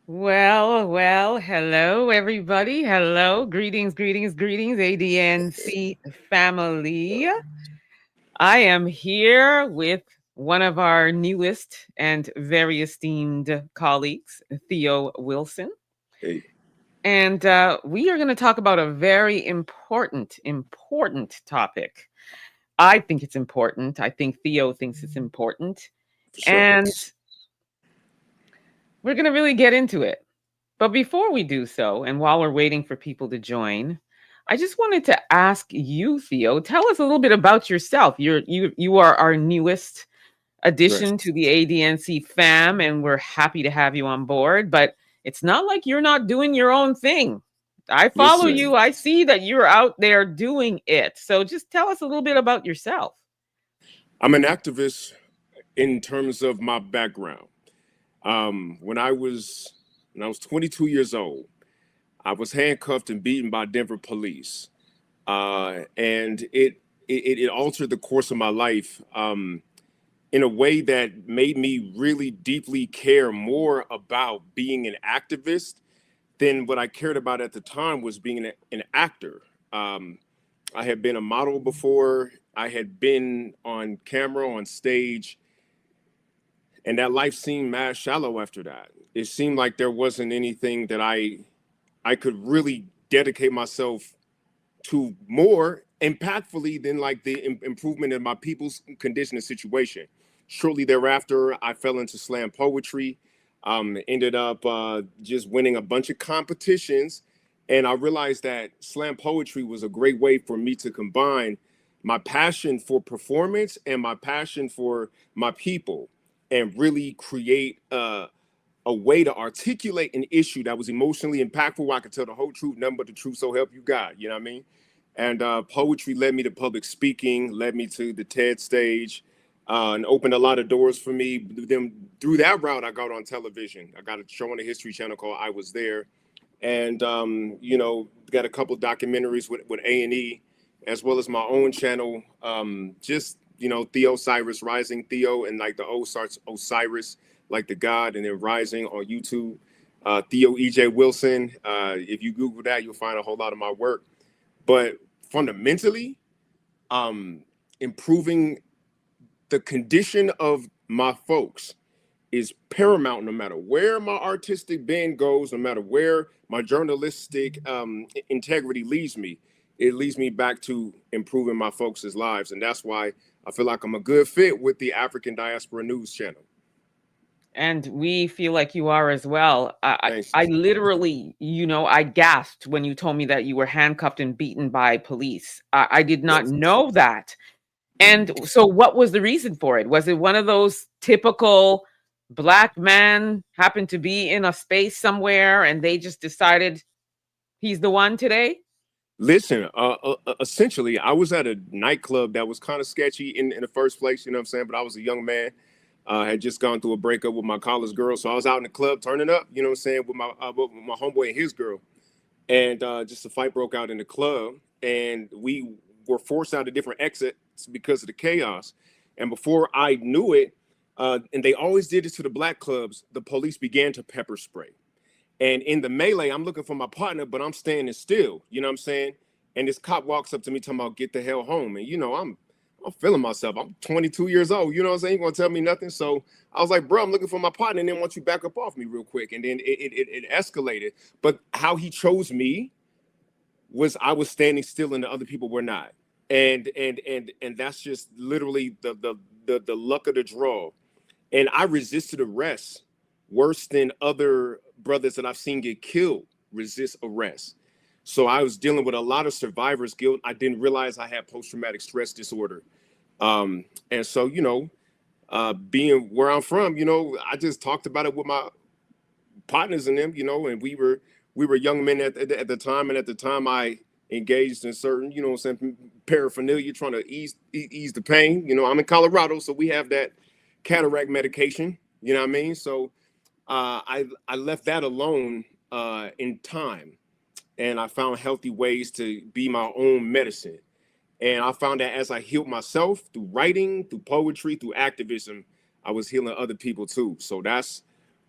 Hello everybody. Hello. Greetings, ADNC family. I am here with one of our newest and very esteemed colleagues, Theo Wilson. Hey, And we are going to talk about a very important topic. I think it's important. I think Theo thinks it's important. for sure. And we're going to really get into it. But before we do so, and while we're waiting for people to join, I just wanted to ask you, Theo, tell us a little bit about yourself. You are our newest Right. addition to the ADNC fam, and we're happy to have you on board. But it's not like you're not doing your own thing. I follow Listen, you. I see that you're out there doing it. So just tell us a little bit about yourself. I'm an activist in terms of my background. When I was 22 years old, I was handcuffed and beaten by Denver police, and it altered the course of my life in a way that made me really deeply care more about being an activist than what I cared about at the time was being an actor. Um, I had been a model before. I had been on camera, on stage, and that life seemed mad shallow after that. It seemed like there wasn't anything that I could really dedicate myself to more impactfully than like the improvement in my people's condition and situation. Shortly thereafter, I fell into slam poetry. Ended up just winning a bunch of competitions, and I realized that slam poetry was a great way for me to combine my passion for performance and my passion for my people, and really create a way to articulate an issue that was emotionally impactful, where I could tell the whole truth, nothing but the truth, so help you God. You know what I mean? And poetry led me to public speaking, led me to the TED stage, and opened a lot of doors for me. Then through that route, I got on television. I got a show on the History Channel called I Was There, and got a couple documentaries with A&E, as well as my own channel. Just Theo Cyrus, Rising Theo, and like the O starts Osiris, like the God, and then Rising on YouTube. Theo EJ Wilson. If you Google that, you'll find a whole lot of my work. But fundamentally, improving the condition of my folks is paramount, no matter where my artistic bend goes, no matter where my journalistic integrity leads me. It leads me back to improving my folks' lives. And that's why I feel like I'm a good fit with the African Diaspora News Channel. And we feel like you are as well. Thanks. I literally, I gasped when you told me that you were handcuffed and beaten by police. I did not Yes. know that. And so, what was the reason for it? Was it one of those typical black man happened to be in a space somewhere and they just decided he's the one today? Listen, essentially, I was at a nightclub that was kind of sketchy in the first place, you know what I'm saying? But I was a young man. Had just gone through a breakup with my college girl. So I was out in the club turning up, you know what I'm saying, with my homeboy and his girl. And just a fight broke out in the club. And we were forced out of different exits because of the chaos. And before I knew it, and they always did this to the black clubs, the police began to pepper spray. And in the melee, I'm looking for my partner, but I'm standing still. You know what I'm saying? And this cop walks up to me talking about get the hell home. And I'm feeling myself. I'm 22 years old. You know what I'm saying? You gonna tell me nothing? So I was like, bro, I'm looking for my partner, and then once you back up off me real quick. And then it escalated. But how he chose me was I was standing still and the other people were not. And that's just literally the luck of the draw. And I resisted arrest worse than other brothers that I've seen get killed resist arrest. So I was dealing with a lot of survivor's guilt. I didn't realize I had post-traumatic stress disorder. And so, being where I'm from, I just talked about it with my partners and them, and we were young men at the time. And at the time I engaged in certain, paraphernalia, trying to ease the pain. I'm in Colorado, so we have that cataract medication, you know what I mean? So I left that alone in time, and I found healthy ways to be my own medicine. And I found that as I healed myself through writing, through poetry, through activism, I was healing other people too. So that's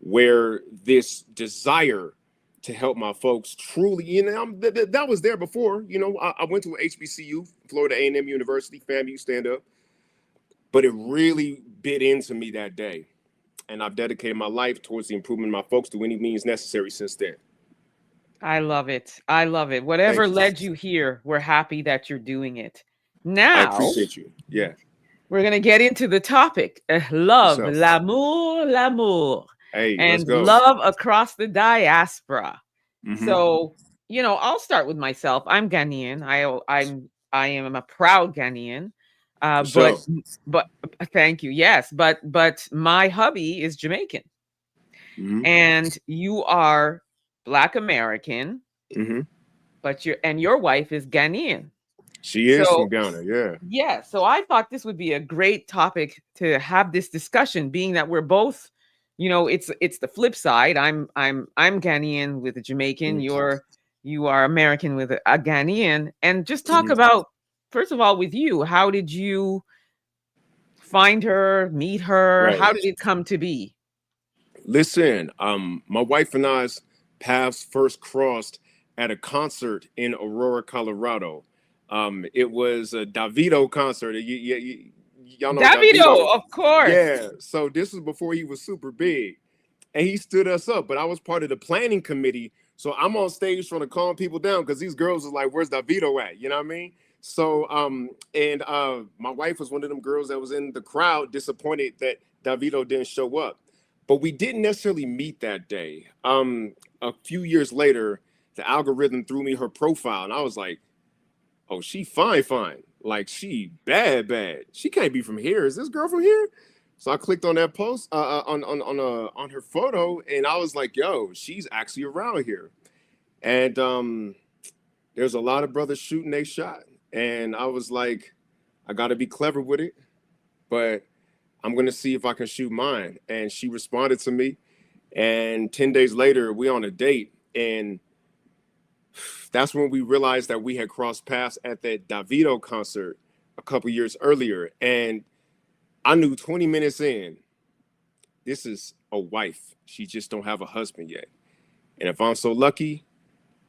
where this desire to help my folks truly, that was there before. I went to HBCU, Florida A&M University, FAMU, stand up, but it really bit into me that day. And I've dedicated my life towards the improvement of my folks through any means necessary since then. I love it. I love it. Thank Whatever you. led you here, we're happy that you're doing it. I Now, appreciate you. Yeah. we're going to get into the topic, For love, sure. l'amour, Hey, let's and go. love across the diaspora. Mhm. So, I'll start with myself. I'm Ghanaian. I am a proud Ghanaian. For But sure. but thank you. Yes, but my hubby is Jamaican, Mhm. and you are Black American, Mhm. but your wife is Ghanaian. She is So from Ghana. Yeah. yeah, so I thought this would be a great topic to have this discussion, being that we're both, it's the flip side. I'm Ghanaian with a Jamaican. Mhm. You are American with a Ghanaian, and just talk Mhm. about, first of all, with you, how did you find her, meet her? Right. How did it come to be? Listen, my wife and I's paths first crossed at a concert in Aurora, Colorado. It was a Davido concert. Y'all know Davido. Davido, of course. Yeah. So this was before he was super big, and he stood us up. But I was part of the planning committee, so I'm on stage trying to calm people down because these girls was like, "Where's Davido at?" You know what I mean? So, and my wife was one of them girls that was in the crowd, disappointed that Davido didn't show up. But we didn't necessarily meet that day. A few years later, the algorithm threw me her profile, and I was like, "Oh, she fine, fine. Like she bad, bad. She can't be from here. Is this girl from here?" So I clicked on that post on her photo, and I was like, "Yo, she's actually around here." And there's a lot of brothers shooting they shot, and I was like, "I got to be clever with it, but I'm gonna see if I can shoot mine." And she responded to me, and 10 days later, we on a date, and that's when we realized that we had crossed paths at that Davido concert a couple years earlier. And I knew 20 minutes in, this is a wife. She just don't have a husband yet. And if I'm so lucky,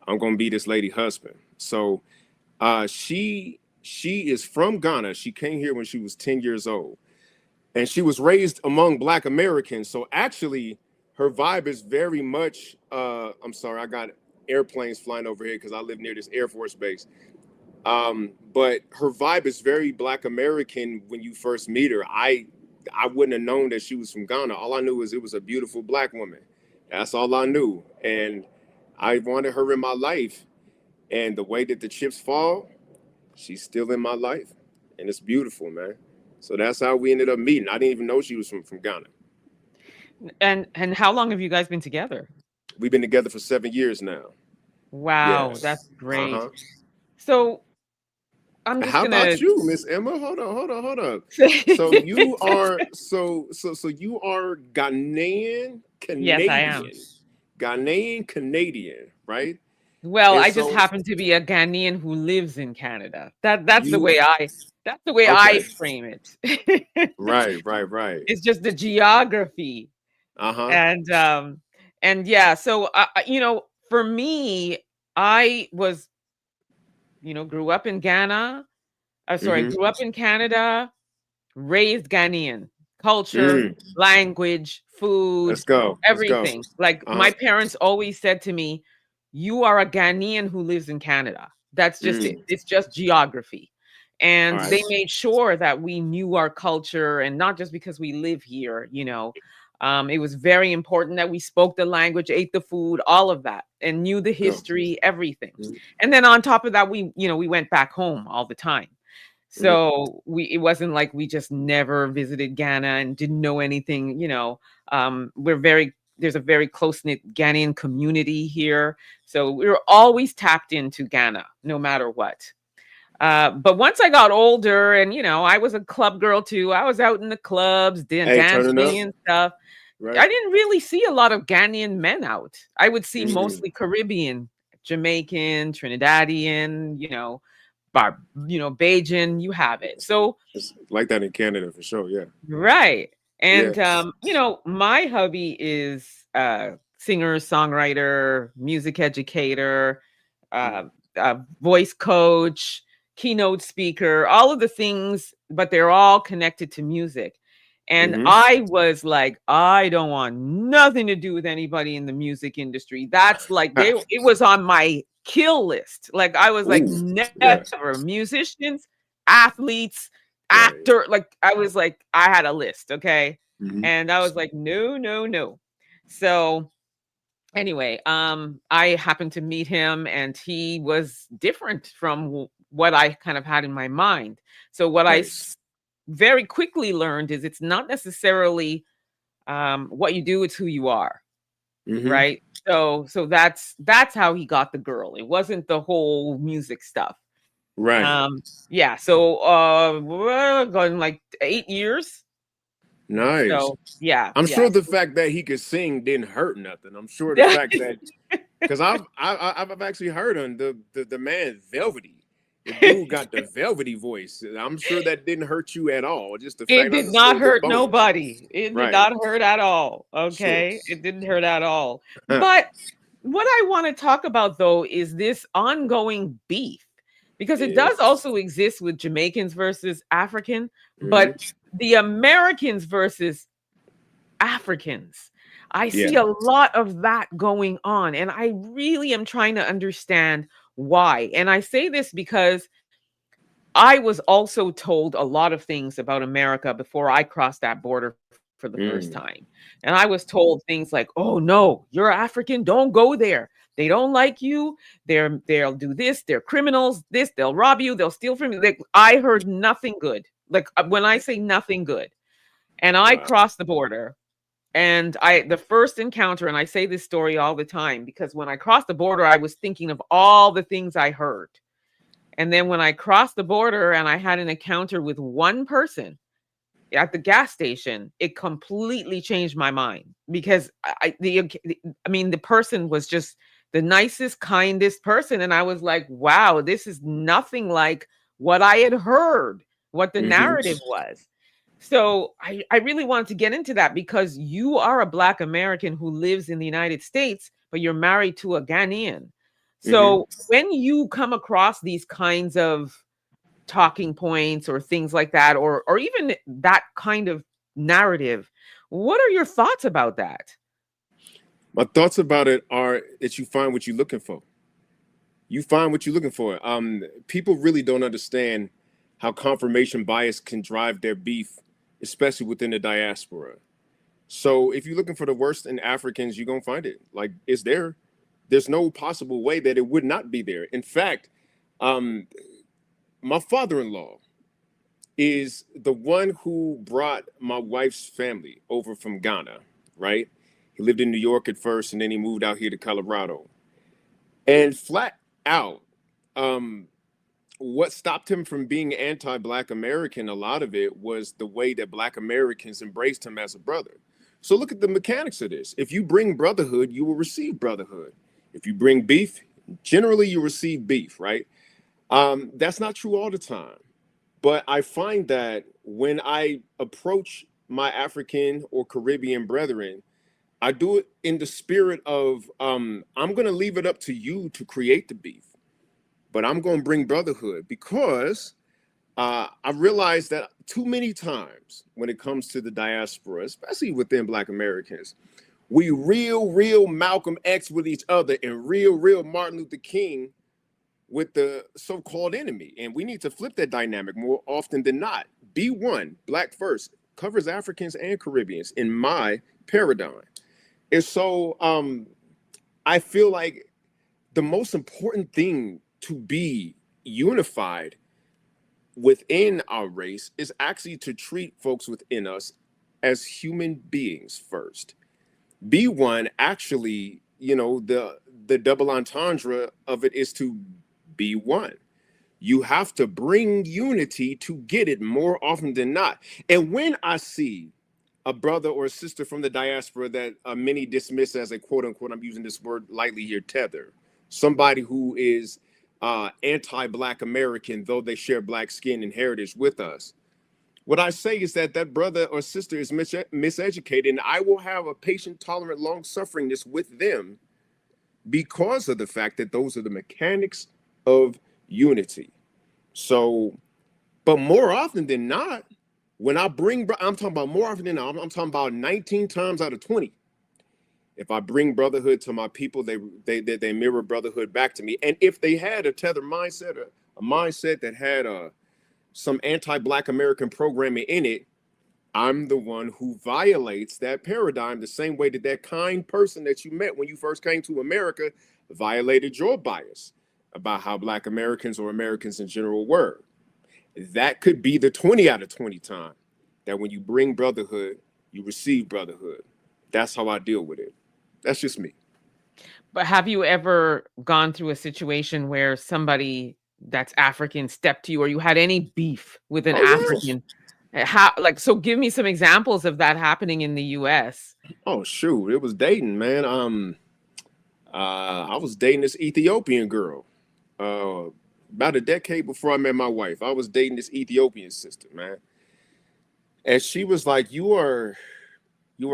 I'm gonna be this lady husband. So she is from Ghana. She came here when she was 10 years old. And she was raised among Black Americans. So actually, her vibe is very much. I'm sorry, I got airplanes flying over here because I live near this Air Force base. But her vibe is very Black American when you first meet her. I wouldn't have known that she was from Ghana. All I knew was it was a beautiful Black woman. That's all I knew, and I wanted her in my life. And the way that the chips fall, she's still in my life, and it's beautiful, man. So that's how we ended up meeting. I didn't even know she was from Ghana. And how long have you guys been together? We've been together for 7 years now. Wow, that's Yes. great. Uh-huh. So I'm just How about gonna you, Miss Emma? Hold on. So say, you are so you are yes, I am. Ghanaian Canadian, right? Well, And I just so happen to be a Ghanaian who lives in Canada. That's the you way I okay. frame it. Right. It's just the geography. Uh-huh. And yeah, so for me, I was, grew up in Ghana. Mm-hmm. Grew up in Canada, raised Ghanaian culture, Mm. language, food, Let's go. Let's go. everything. Like Uh-huh. my parents always said to me, "You are a Ghanaian who lives in Canada." That's just it. Mm. It's just geography. All And right. they made sure that we knew our culture, and not just because we live here, it was very important that we spoke the language, ate the food, all of that, and knew the Let's go. history, everything. Mm-hmm. And then on top of that, we went back home all the time. Mm-hmm. So it wasn't like we just never visited Ghana and didn't know anything, there's a very close-knit Ghanaian community here. So we were always tapped into Ghana, no matter what. But once I got older and, I was a club girl too. I was out in the clubs, Hey, turning up. dancing and stuff. Right. I didn't really see a lot of Ghanaian men out. I would see Mm-hmm. mostly Caribbean, Jamaican, Trinidadian, Bajan, you have it. So It's like that in Canada for sure. Yeah. right. And Yes. you know, my hubby is singer, songwriter, music educator, uh, voice coach, keynote speaker, all of the things, but they're all connected to music. And Mm-hmm. I was like, I don't want nothing to do with anybody in the music industry. That's like it was on my kill list. Like I was like, Ooh, yes. never. Musicians, athletes, Right. actor, like I was like, I had a list, okay? Mm-hmm. And I was like, no, no, no. So anyway, I happened to meet him and he was different from what I kind of had in my mind. So what Nice. very quickly learned is it's not necessarily what you do, it's who you are, Mm-hmm. right? So that's how he got the girl. It wasn't the whole music stuff. Right. Um, yeah, so we're going like 8 years. Nice. So yeah, I'm yeah. sure the fact that he could sing didn't hurt nothing. I'm sure the fact that because I've actually heard him the man velvety. The dude got the velvety voice. I'm sure that didn't hurt you at all. Just the It fact did that's a not little bit hurt bonus. nobody. It did Right. not hurt at all, Sure. okay? It didn't hurt at all. But what I wanna talk about, though, is this ongoing beef, because it does Yes. also exist with Jamaicans versus African, Hmm. but the Americans versus Africans, I see Yeah. a lot of that going on, and I really am trying to understand why, and I say this because I was also told a lot of things about America before I crossed that border for the first Mm. time. And I was told things like, "Oh no, you're African, don't go there. They don't like you. They'll do this, they're criminals, this, they'll rob you, they'll steal from you." Like I heard nothing good. Like when I say nothing good. And I Wow. crossed the border and I the first encounter, and I say this story all the time because when I crossed the border I was thinking of all the things I heard. And then when I crossed the border and I had an encounter with one person at the gas station, it completely changed my mind because I mean the person was just the nicest, kindest person and I was like, "Wow, this is nothing like what I had heard, what the Hmm. narrative was." So I really wanted to get into that because you are a Black American who lives in the United States, but you're married to a Ghanaian. Hmm. So when you come across these kinds of talking points or things like that, or even that kind of narrative, what are your thoughts about that? My thoughts about it are that you find what you're looking for. You find what you're looking for. People really don't understand how confirmation bias can drive their beef, especially within the diaspora. So if you're looking for the worst in Africans, you're gonna find it. Like it's there. There's no possible way that it would not be there. In fact, um, my father-in-law is the one who brought my wife's family over from Ghana, right? He lived in New York at first and then he moved out here to Colorado. And flat out, um, what stopped him from being anti-Black American, a lot of it was the way that Black Americans embraced him as a brother. So look at the mechanics of this. If you bring brotherhood, you will receive brotherhood. If you bring beef, generally you receive beef, right? That's not true all the time. But I find that when I approach my African or Caribbean brethren, I do it in the spirit of I'm going to leave it up to you to create the beef, but I'm going to bring brotherhood because I realized that too many times when it comes to the diaspora, especially within Black Americans, we real Malcolm X with each other and real Martin Luther King with the so-called enemy. And we need to flip that dynamic more often than not. Be one, Black first, covers Africans and Caribbeans in my paradigm. And so I feel like the most important thing to be unified within our race is actually to treat folks within us as human beings first. Be one actually, the double entendre of it is to be one. You have to bring unity to get it more often than not. And when I see a brother or a sister from the diaspora that many dismiss as a quote unquote, I'm using this word lightly here, tether, somebody who is anti-Black American, though they share Black skin and heritage with us, What I say is that that brother or sister is miseducated, and I will have a patient, tolerant, long sufferingness with them because of the fact that those are the mechanics of unity. So, but more often than not, when I bring, I'm talking about more often than not, I'm talking about 19 times out of 20. If I bring brotherhood to my people, they mirror brotherhood back to me. And if they had a tether mindset, a mindset that had some anti-Black American programming in it, I'm the one who violates that paradigm the same way that that kind person that you met when you first came to America violated your bias about how Black Americans or Americans in general were. That could be the 20 out of 20 time that when you bring brotherhood, you receive brotherhood. That's how I deal with it. That's just me. But have you ever gone through a situation where somebody that's African stepped to you, or you had any beef with an Oh, yes. African? How, like, so give me some examples of that happening in the US. Oh, shoot. It was dating, man. I was dating this Ethiopian girl. About a decade before I met my wife, I was dating this Ethiopian sister, man. And she was like, you are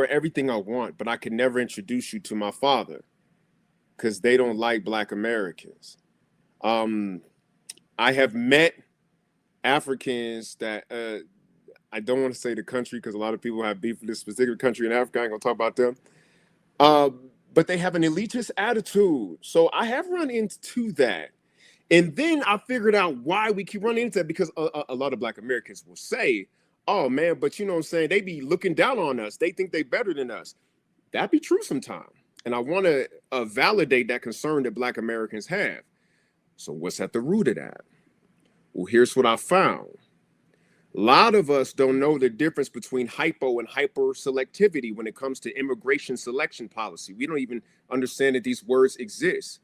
everything I want, but I can never introduce you to my father because they don't like Black Americans. I have met Africans that I don't want to say the country because a lot of people have beef with this specific country in Africa. I ain't gonna talk about them. But they have an elitist attitude. So I have run into that. And then I figured out why we keep running into that, because a lot of Black Americans will say, oh man, but you know what I'm saying? They be looking down on us. They think they better than us. That be true sometimes. And I want to validate that concern that Black Americans have. So what's at the root of that? Well, here's what I found. A lot of us don't know the difference between hypo and hyper selectivity when it comes to immigration selection policy. We don't even understand that these words exist.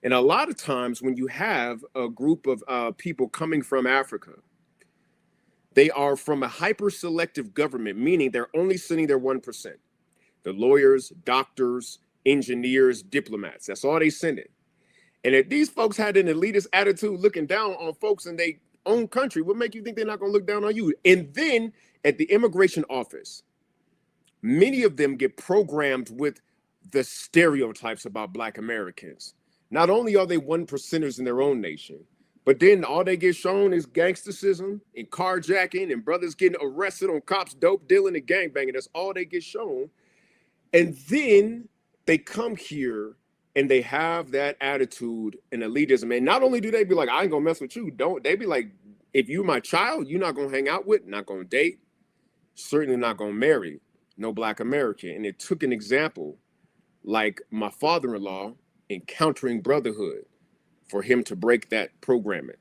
And a lot of times when you have a group of people coming from Africa, they are from a hyper selective government, meaning they're only sending their 1%. The lawyers, doctors, engineers, diplomats, that's all they send it. And if these folks had an elitist attitude looking down on folks in their own country, what make you think they're not going to look down on you? And then at the immigration office, many of them get programmed with the stereotypes about Black Americans. Not only are they 1%ers in their own nation, but then all they get shown is gangsterism and carjacking and brothers getting arrested on cops, dope dealing and gangbanging. That's all they get shown. And then they come here and they have that attitude and elitism. And not only do they be like, I ain't gonna mess with you, don't they be like, if you my child, you're not gonna hang out with, not gonna date, certainly not gonna marry no Black American. And it took an example like my father-in-law encountering brotherhood for him to break that programming.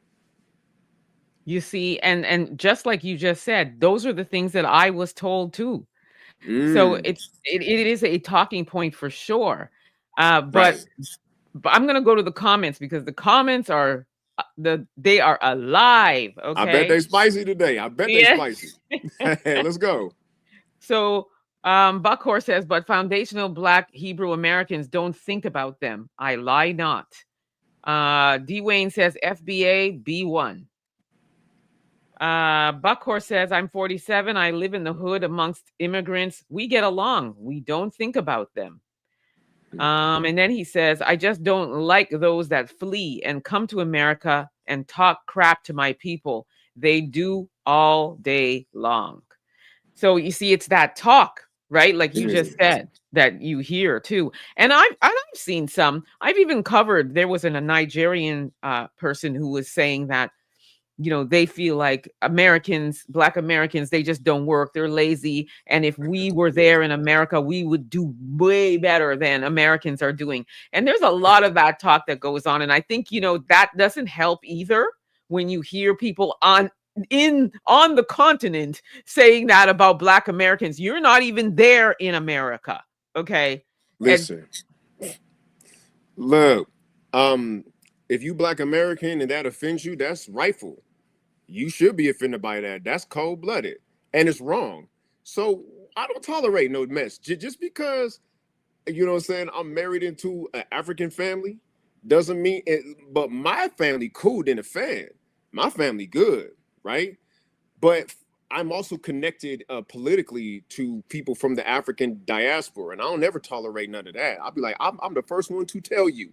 You see, and just like you just said, those are the things that I was told too. So it is a talking point for sure. But Right. but I'm gonna go to the comments because the comments are they are alive. I bet they Okay. spicy today. I bet they Yeah. spicy. Let's go. So Buckhorse says, but foundational Black Hebrew Americans don't think about them. I lie not. D Wayne says FBA B1. Buckhorse says, I'm 47. I live in the hood amongst immigrants. We get along. We don't think about them. And then he says, I just don't like those that flee and come to America and talk crap to my people. They do all day long. So you see, it's that talk, right? Like you just said, that you hear too. And I've seen some. I've even covered. There was a Nigerian person who was saying that, you know, they feel like Americans, Black Americans, they just don't work. They're lazy. And if we were there in America, we would do way better than Americans are doing. And there's a lot of that talk that goes on. And I think, you know, that doesn't help either when you hear people on the continent saying that about Black Americans. You're not even there in America. Okay. Listen, look, if you Black American and that offends you, that's rightful. You should be offended by that. That's cold-blooded and it's wrong. So I don't tolerate no mess. Just because, you know what I'm saying, I'm married into an African family doesn't mean it, but my family cool than a fan. My family good, right? But I'm also connected politically to people from the African diaspora, and I don't ever tolerate none of that. I'll be like, I'm the first one to tell you,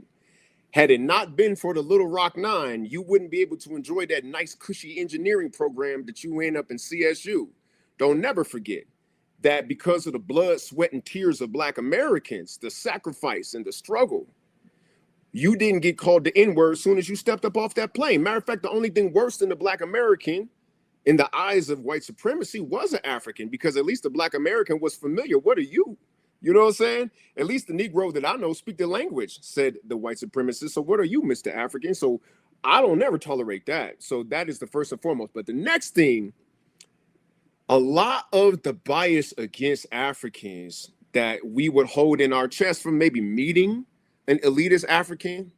had it not been for the Little Rock Nine, you wouldn't be able to enjoy that nice, cushy engineering program that you end up in CSU. Don't never forget that because of the blood, sweat, and tears of Black Americans, the sacrifice and the struggle, you didn't get called the N-word as soon as you stepped up off that plane. Matter of fact, the only thing worse than the Black American in the eyes of white supremacy was an African, because at least the Black American was familiar. What are you? You know what I'm saying? At least the Negro that I know speak the language, said the white supremacist. So what are you, Mr. African? So I don't never tolerate that. So that is the first and foremost. But the next thing, a lot of the bias against Africans that we would hold in our chest from maybe meeting an elitist African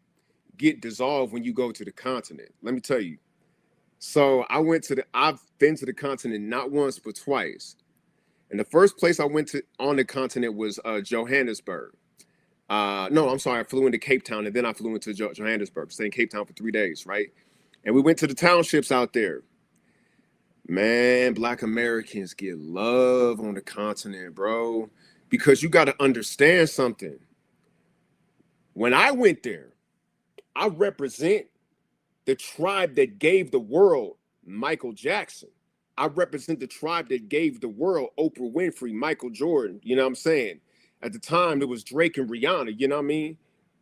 get dissolved when you go to the continent. Let me tell you. So I've been to the continent not once, but twice. And the first place I went to on the continent was Johannesburg. No, I'm sorry. I flew into Cape Town, and then I flew into Johannesburg, stayed in Cape Town for 3 days, right? And we went to the townships out there. Man, Black Americans get love on the continent, bro, because you got to understand something. When I went there, I represent the tribe that gave the world Michael Jackson. I represent the tribe that gave the world Oprah Winfrey, Michael Jordan. You know what I'm saying? At the time, it was Drake and Rihanna. You know what I mean?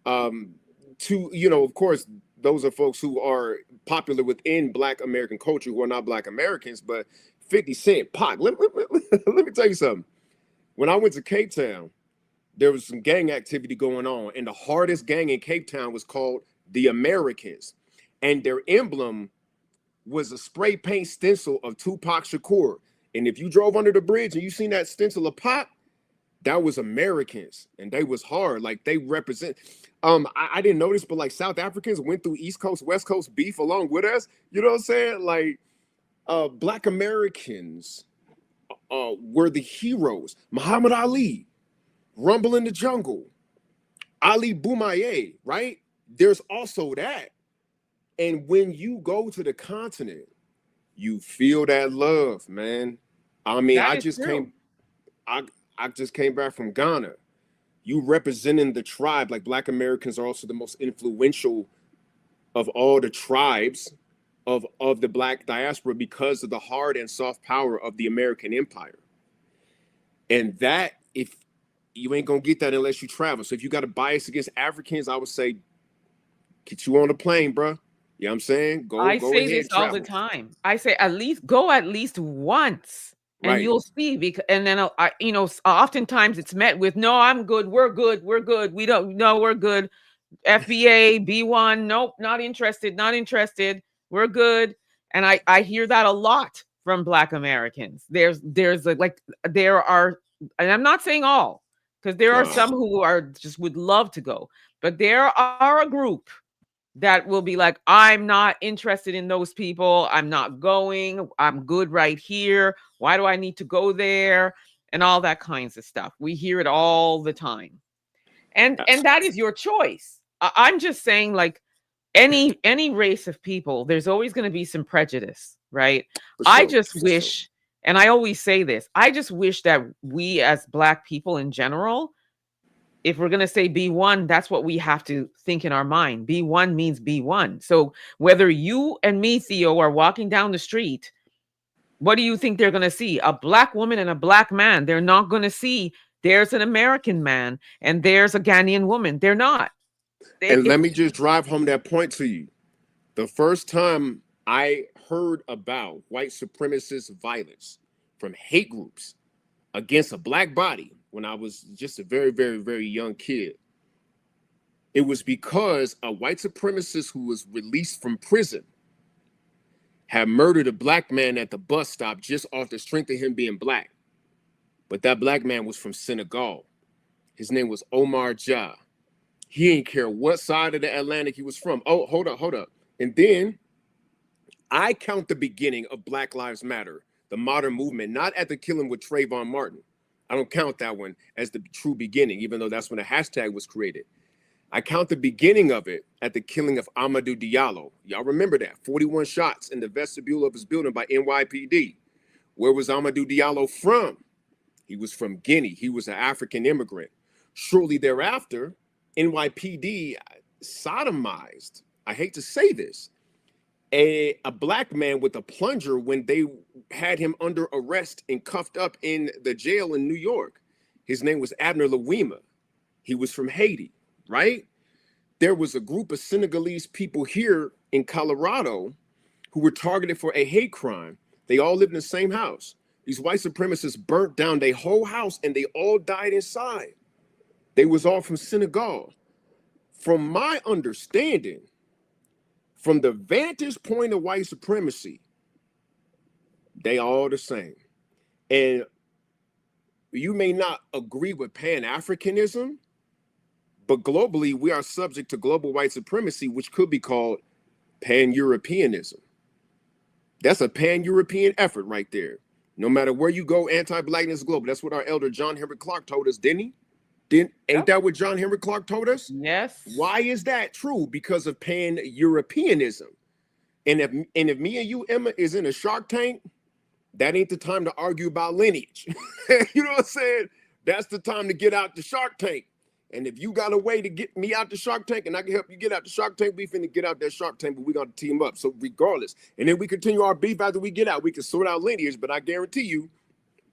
Of course, those are folks who are popular within Black American culture who are not Black Americans, but 50 Cent, Pac. Let me tell you something. When I went to Cape Town, there was some gang activity going on, and the hardest gang in Cape Town was called the Americans, and their emblem was a spray paint stencil of Tupac Shakur. And if you drove under the bridge and you seen that stencil of Pac, that was Americans, and they was hard. Like, they represent. I didn't notice, but like South Africans went through East Coast, West Coast beef along with us. You know what I'm saying? Like, Black Americans were the heroes. Muhammad Ali, Rumble in the Jungle, Ali Boumaier, right? There's also that. And when you go to the continent, you feel that love, man. I mean, I just came back from Ghana. You representing the tribe, like Black Americans are also the most influential of all the tribes of the Black diaspora because of the hard and soft power of the American empire. And that, if you ain't gonna get that unless you travel. So if you got a bias against Africans, I would say, get you on a plane, bro. You know what I'm saying? I Go say ahead this and all travel. the time. I say go at least once, and Right. you'll see. Because and then oftentimes it's met with, "No, I'm good. We're good. We're good. We don't. No, we're good. FBA B1. Nope, not interested. Not interested. We're good." And I hear that a lot from Black Americans. There are, and I'm not saying all, because there are some who are just would love to go, but there are a group that will be like, "I'm not interested in those people. I'm not going. I'm good right here. Why do I need to go there?" And all that kinds of stuff. We hear it all the time. And that is your choice. I'm just saying, like, any race of people, there's always going to be some prejudice, right? I just wish, and I always say this, I just wish that we as Black people in general, if we're going to say B1, that's what we have to think in our mind. B1 means B1. So whether you and me, Theo, are walking down the street, what do you think they're going to see? A Black woman and a Black man. They're not going to see there's an American man and there's a Ghanaian woman. They're not. And let me just drive home that point to you. The first time I heard about white supremacist violence from hate groups against a Black body when I was just a very, very, very young kid, it was because a white supremacist who was released from prison had murdered a Black man at the bus stop just off the strength of him being Black. But that Black man was from Senegal. His name was Omar Jah. He didn't care what side of the Atlantic he was from. Oh, hold up. And then I count the beginning of Black Lives Matter, the modern movement, not at the killing with Trayvon Martin. I don't count that one as the true beginning, even though that's when the hashtag was created. I count the beginning of it at the killing of Amadou Diallo. Y'all remember that? 41 shots in the vestibule of his building by NYPD. Where was Amadou Diallo from? He was from Guinea. He was an African immigrant. Shortly thereafter, NYPD sodomized, I hate to say this, a black man with a plunger when they had him under arrest and cuffed up in the jail in New York. His name was Abner Lawima. He was from Haiti, right? There was a group of Senegalese people here in Colorado who were targeted for a hate crime. They all lived in the same house. These white supremacists burnt down their whole house and they all died inside. They was all from Senegal. From my understanding, from the vantage point of white supremacy, they all the same. And you may not agree with Pan-Africanism, but globally, we are subject to global white supremacy, which could be called Pan-Europeanism. That's a Pan-European effort right there. No matter where you go, anti-blackness is global. That's what our elder John Henry Clarke told us, didn't he? Ain't that what John Henry Clarke told us? Yes. Why is that true? Because of Pan-Europeanism. And if me and you, Emma, is in a Shark Tank, that ain't the time to argue about lineage. You know what I'm saying? That's the time to get out the Shark Tank. And if you got a way to get me out the Shark Tank and I can help you get out the Shark Tank, we finna get out that Shark Tank, but we got to team up. So regardless, and then we continue our beef after we get out, we can sort out lineage, but I guarantee you,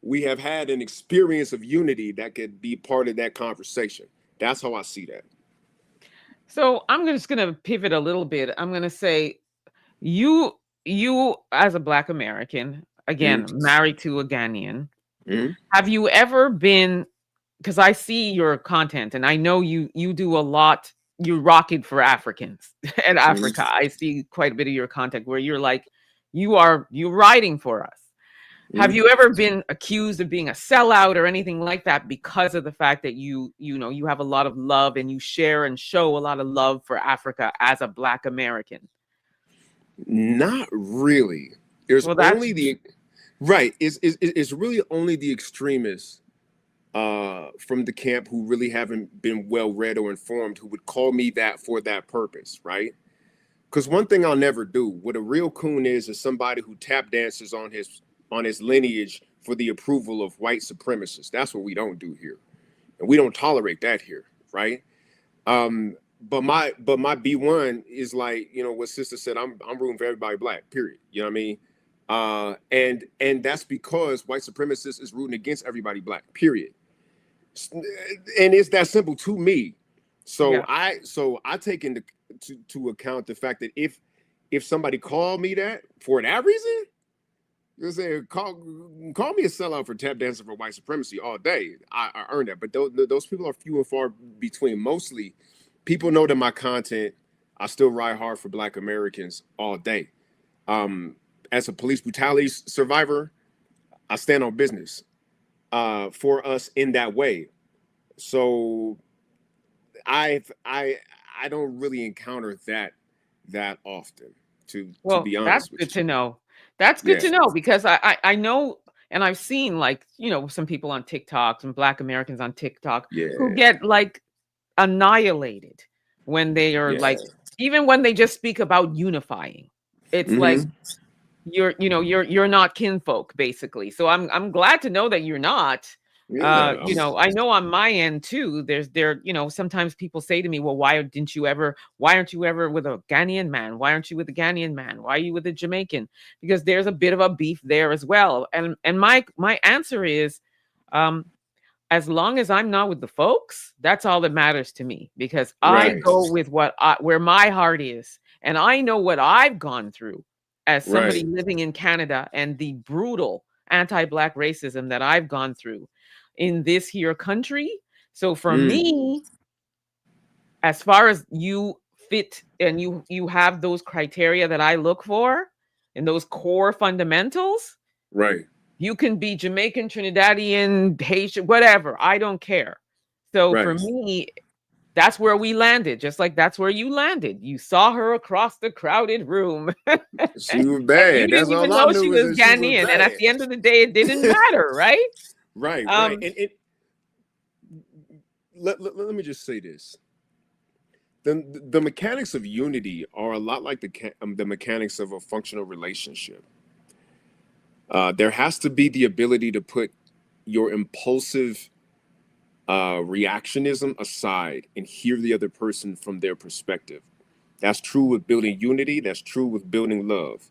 we have had an experience of unity that could be part of that conversation. That's how I see that. So I'm just going to pivot a little bit. I'm going to say you as a Black American, again, married to a Ghanaian, have you ever been, because I see your content and I know you do a lot, you rock it for Africans and Africa. I see quite a bit of your content where you're like, you're writing for us. Have you ever been accused of being a sellout or anything like that because of the fact that you have a lot of love and you share and show a lot of love for Africa as a Black American? Not really. There's only the right. It's really only the extremists from the camp who really haven't been well read or informed who would call me that for that purpose, right? Because one thing I'll never do, what a real coon is somebody who tap dances on his lineage for the approval of white supremacists. That's what we don't do here, and we don't tolerate that here, right? But my B1 is like, you know what sister said, I'm rooting for everybody Black, period. You know what I mean? And that's because white supremacists is rooting against everybody Black, period. And it's that simple to me. So I take into account the fact that if somebody called me that for that reason, you say call me a sellout for tap dancing for white supremacy all day. I earn that, but those people are few and far between. Mostly, people know that my content, I still ride hard for Black Americans all day. As a police brutality survivor, I stand on business for us in that way. So I don't really encounter that often. To be honest with you, that's good to know. That's good to know, because I know, and I've seen, like, some people on TikTok, some Black Americans on TikTok who get like annihilated when they are like, even when they just speak about unifying, it's like you're not kinfolk, basically. So I'm glad to know that you're not. I know on my end too, sometimes people say to me, well, why aren't you ever with a Ghanaian man? Why aren't you with a Ghanaian man? Why are you with a Jamaican? Because there's a bit of a beef there as well. And my answer is, as long as I'm not with the folks, that's all that matters to me, because I go with where my heart is. And I know what I've gone through as somebody living in Canada, and the brutal anti-Black racism that I've gone through in this here country. So for me, as far as you fit and you have those criteria that I look for and those core fundamentals, you can be Jamaican, Trinidadian, Haitian, whatever. I don't care. So for me, that's where we landed. Just like that's where you landed. You saw her across the crowded room. She was bad. You didn't even know she was Ghanaian. And at the end of the day, it didn't matter, right? Right. And let me just say this. The mechanics of unity are a lot like the mechanics of a functional relationship. There has to be the ability to put your impulsive reactionism aside and hear the other person from their perspective. That's true with building unity. That's true with building love.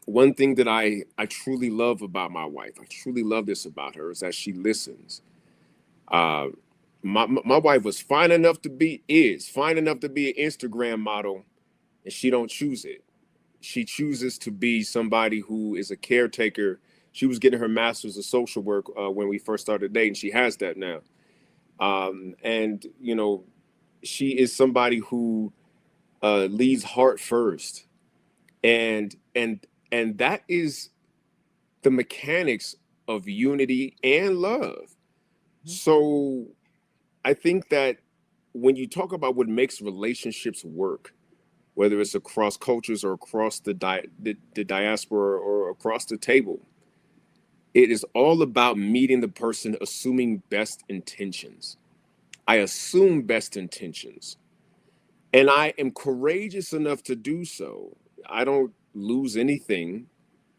One thing that I truly love about my wife, I truly love this about her, is that she listens. Uh, my wife was is fine enough to be an Instagram model, and she don't choose it. She chooses to be somebody who is a caretaker. She was getting her master's of social work when we first started dating. She has that now. And, you know, she is somebody who leads heart first. And that is the mechanics of unity and love. So I think that when you talk about what makes relationships work, whether it's across cultures or across the diaspora or across the table, it is all about meeting the person assuming best intentions. I assume best intentions, and I am courageous enough to do so. I don't lose anything,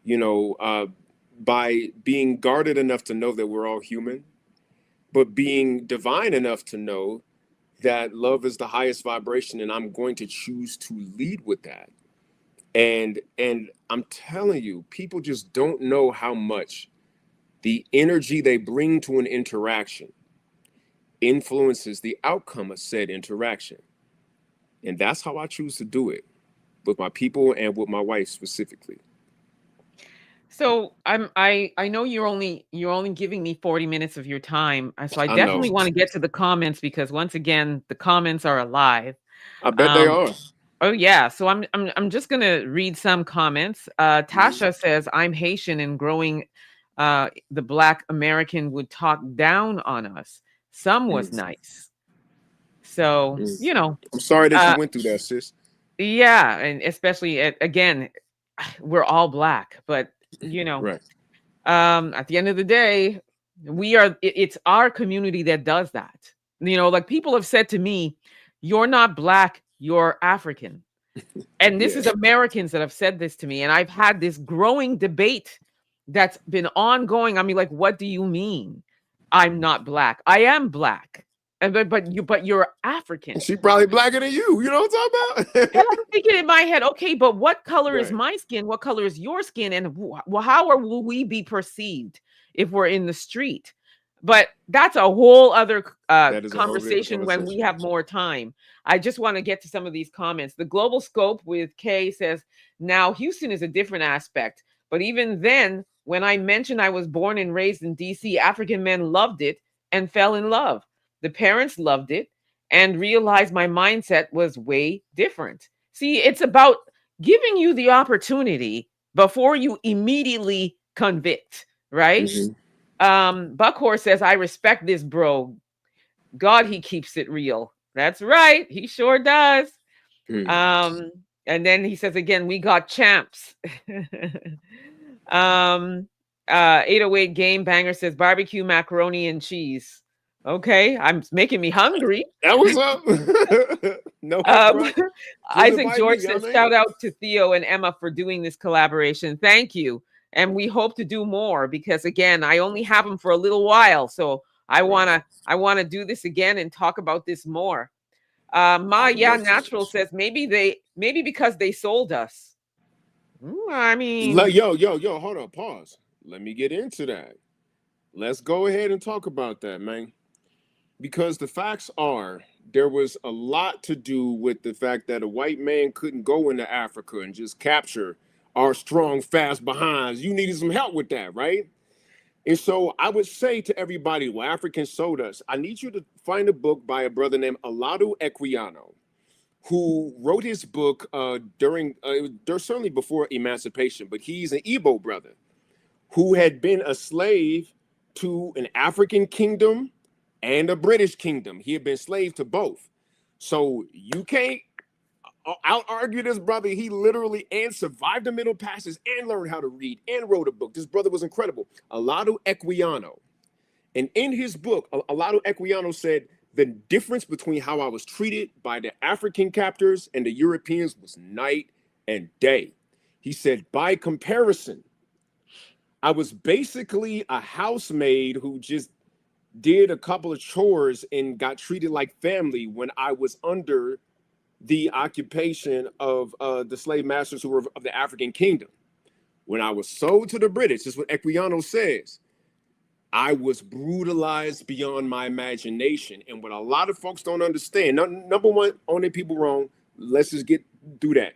you know, by being guarded enough to know that we're all human, but being divine enough to know that love is the highest vibration, and I'm going to choose to lead with that. And I'm telling you, people just don't know how much the energy they bring to an interaction influences the outcome of said interaction. And that's how I choose to do it with my people and with my wife specifically. So I know you're only giving me 40 minutes of your time. So I I know. definitely want to get to the comments because once again, the comments are alive. I bet they Um, are. oh yeah, so I'm just gonna read some comments. Tasha says, I'm Haitian and growing the Black American would talk down on us. Some was Mm, nice. So, mm. I'm sorry that you uh went through that, sis. yeah, and especially again, we're all black, but you know, Right. at the end of the day, it's our community that does that. Like people have said to me, you're not black, you're African. And this is Yes. Americans that have said this to me. And I've had this growing debate that's been ongoing. I mean, like, what do you mean? I'm not black. I am black. And but you're African. She probably blacker than you. You know what I'm talking And about? I'm thinking in my head, okay, but what color is Right. my skin? What color is your skin? And will we be perceived if we're in the street? But that's a whole other That is a whole different conversation when we conversation. have more time. I just want to get to some of these comments. The global scope with Kay says, now Houston is a different aspect. But even then, when I mentioned I was born and raised in DC, African men loved it and fell in love. The parents loved it and realized my mindset was way different. See, it's about giving you the opportunity before you immediately convict, right? Hmm. Buckhorse says, I respect this bro. God, he keeps it real. That's right. He sure does. Hmm. Um, and then he says again, we got champs. 808 Game Banger says barbecue macaroni and cheese. Okay, I'm making me hungry. That was up. No Um, upfront. Just Isaac invite me, George you know says, what I mean? shout out to Theo and Emma for doing this collaboration. Thank you. And we hope to do more because again, I only have them for a little while. So I Right. wanna do this again and talk about this more. I Ma would Yeah love to, Natural sis. says maybe because they sold us. I mean, Yo, hold on, pause. Let me get into that. Let's go ahead and talk about that, man. Because the facts are, there was a lot to do with the fact that a white man couldn't go into Africa and just capture our strong, fast behinds. You needed some help with that, right? And so I would say to everybody, well, Africans sold us. I need you to find a book by a brother named Alado Equiano, who wrote his book certainly before emancipation, but he's an Igbo brother who had been a slave to an African kingdom and a British kingdom. He had been slave to both. So you can't out argue this brother. He literally and survived the Middle Passage and learned how to read and wrote a book. This brother was incredible. Alado Equiano. And in his book, Alado Equiano said the difference between how I was treated by the African captors and the Europeans was night and day. He said, by comparison, I was basically a housemaid who just did a couple of chores and got treated like family when I was under the occupation of the slave masters who were of the African kingdom. When I was sold to the British, this is what Equiano says, I was brutalized beyond my imagination. And what a lot of folks don't understand, number one, only people wrong, let's just get through that.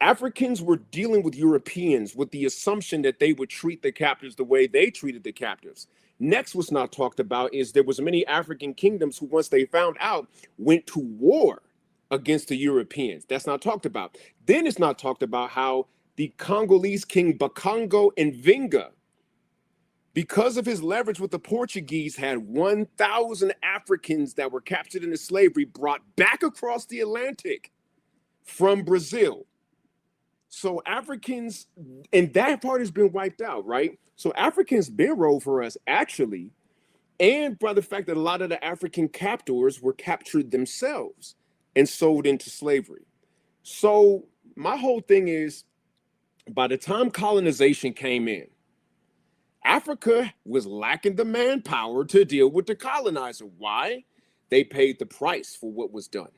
Africans were dealing with Europeans with the assumption that they would treat the captives the way they treated the captives. Next, what's not talked about is there was many African kingdoms who, once they found out, went to war against the Europeans. That's not talked about. Then it's not talked about how the Congolese king Bakongo Nvinga, because of his leverage with the Portuguese, had 1,000 Africans that were captured into slavery brought back across the Atlantic from Brazil. So Africans, and that part has been wiped out, right? So Africans been rolled for us, actually, and by the fact that a lot of the African captors were captured themselves and sold into slavery. So my whole thing is, by the time colonization came in, Africa was lacking the manpower to deal with the colonizer. Why? They paid the price for what was done.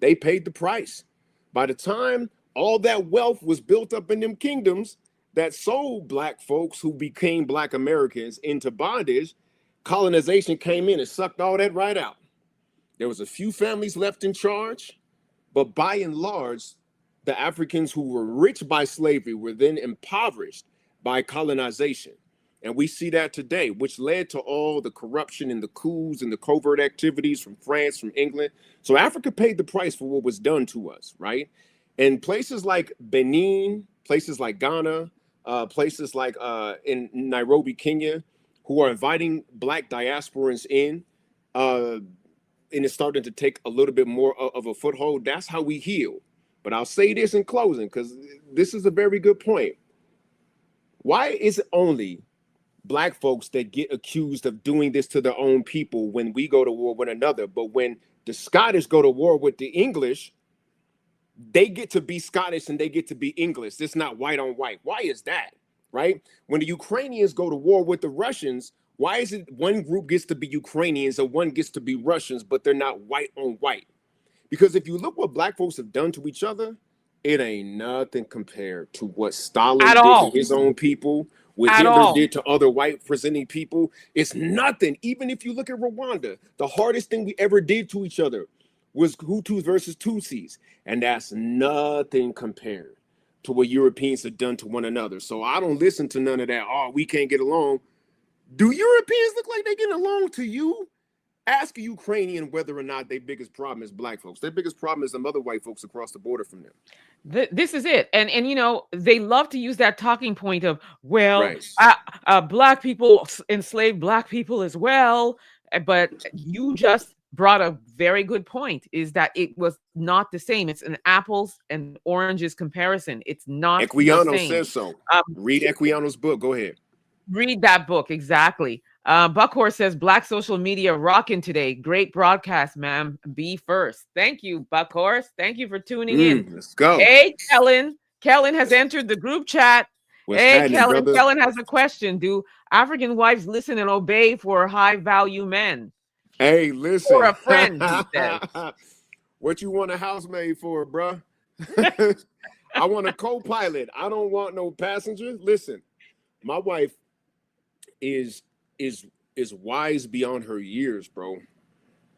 They paid the price. By the time all that wealth was built up in them kingdoms that sold black folks who became black Americans into bondage, colonization came in and sucked all that right out. There was a few families left in charge, but by and large, the Africans who were rich by slavery were then impoverished by colonization. And we see that today, which led to all the corruption and the coups and the covert activities from France, from England. So Africa paid the price for what was done to us, right? And places like Benin, places like Ghana, places like in Nairobi, Kenya, who are inviting black diasporans in, and it's starting to take a little bit more of a foothold. That's how we heal. But I'll say this in closing, because this is a very good point. Why is it only black folks that get accused of doing this to their own people when we go to war with another? But when the Scottish go to war with the English, they get to be Scottish and they get to be English. It's not white on white. Why is that, right? When the Ukrainians go to war with the Russians, why is it one group gets to be Ukrainians and one gets to be Russians, but they're not white on white? Because if you look what black folks have done to each other, it ain't nothing compared to what Stalin did to his own people, what Hitler did to other white presenting people. It's nothing. Even if you look at Rwanda, the hardest thing we ever did to each other was Hutus versus Tutsis. And that's nothing compared to what Europeans have done to one another. So I don't listen to none of that. Oh, we can't get along. Do Europeans look like they get along to you? Ask a Ukrainian whether or not their biggest problem is black folks. Their biggest problem is some other white folks across the border from them. This is it. And you know, they love to use that talking point of, well, black people enslaved black people as well. But you just brought a very good point, is that it was not the same. It's an apples and oranges comparison. It's not Equiano the same. Says so. Read Equiano's book. Go ahead. Read that book. Exactly. Buckhorse says, Black social media rocking today. Great broadcast, ma'am. Be first. Thank you, Buckhorse. Thank you for tuning in. Let's go. Hey, Kellen. Kellen has entered the group chat. Hey, Kellen. Brother? Kellen has a question. Do African wives listen and obey for high value men? Hey, listen. For a friend, he says. What you want a housemaid for, bruh? I want a co-pilot. I don't want no passenger. Listen, my wife is wise beyond her years, bro.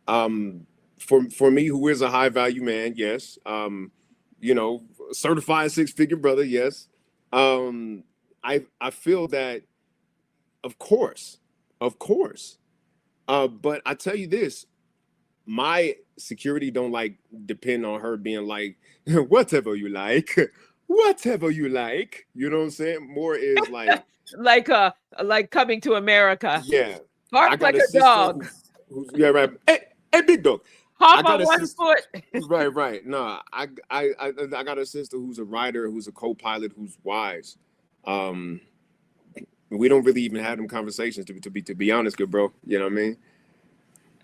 For me, who is a high value man, yes. You know, certified six-figure brother, yes. I feel that, of course. But I tell you this, my security don't like depend on her being like, whatever you like. You know what I'm saying? More is like like Coming to America. Yeah. Bark like a dog. Yeah, right. Hey, big dog. Hop on one foot. Right. No, I got a sister who's a writer, who's a co-pilot, who's wise. We don't really even have them conversations to be honest, good bro. You know what I mean?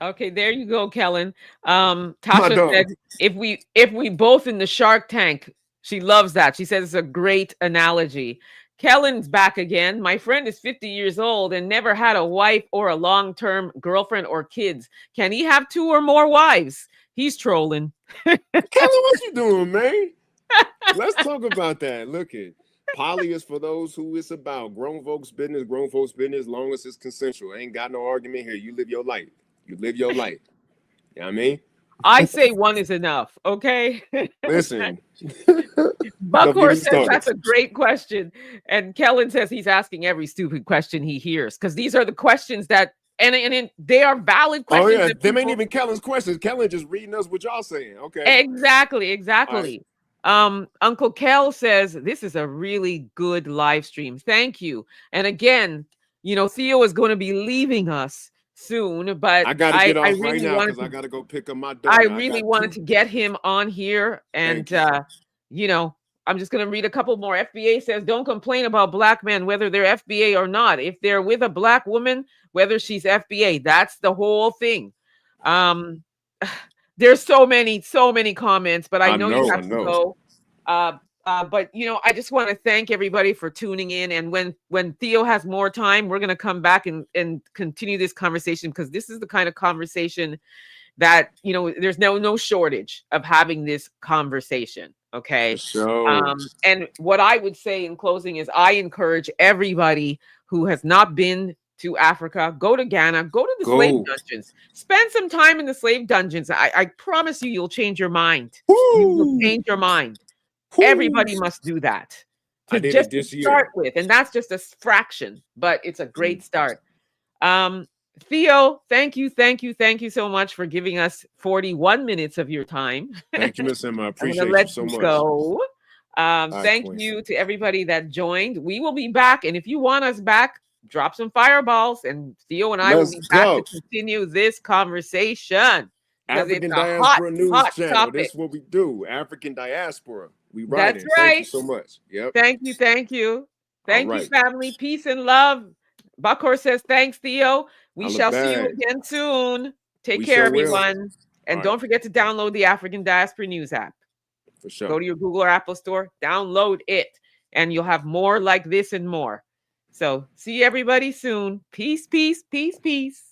Okay, there you go, Kellen. Tasha said, if we both in the Shark Tank, she loves that. She says it's a great analogy. Kellen's back again. My friend is 50 years old and never had a wife or a long-term girlfriend or kids. Can he have 2 or more wives? He's trolling. Kellen, what you doing, man? Let's talk about that. Look it. Poly is for those who it's about. Grown folks' business, as long as it's consensual. Ain't got no argument here. You live your life. You live your life. You know what I mean? I say 1 is enough, okay? Listen. Buckhorse says that's a great question. And Kellen says he's asking every stupid question he hears, because these are the questions that, and they are valid questions. Oh, yeah. Them ain't even Kellen's questions. Kellen just reading us what y'all saying. Okay. Exactly. Right. Uncle Kel says this is a really good live stream. Thank you. And again, Theo is going to be leaving us soon, but I gotta get off really right now because I gotta go pick up my daughter. I really wanted to get him on here, and I'm just gonna read a couple more. FBA says, don't complain about black men, whether they're FBA or not. If they're with a black woman, whether she's FBA, that's the whole thing. There's so many comments, but I know you have to go. But I just want to thank everybody for tuning in. And when Theo has more time, we're going to come back and continue this conversation, because this is the kind of conversation that, there's no shortage of having this conversation. Okay. So, and what I would say in closing is I encourage everybody who has not been to Africa, go to Ghana, go to the slave dungeons, spend some time in the slave dungeons. I promise you'll change your mind. You will change your mind. Everybody must do that. I did it this year. Start with, and that's just a fraction, but it's a great start. Theo, thank you so much for giving us 41 minutes of your time. Thank you, Miss Emma. I appreciate you so much. Go. Thank you to everybody that joined. We will be back, and if you want us back, drop some fireballs, and Theo and I will be back to continue this conversation. African Diaspora News Channel. Topic. This is what we do. African Diaspora. We write it. Right. Thank you so much. Yep. Thank you. Thank you, family. Peace and love. Buckhorse says, thanks, Theo. We shall see you again soon. Take care, everyone. And don't forget to download the African Diaspora News app. For sure. Go to your Google or Apple store, download it, and you'll have more like this and more. So see everybody soon. Peace, peace, peace, peace.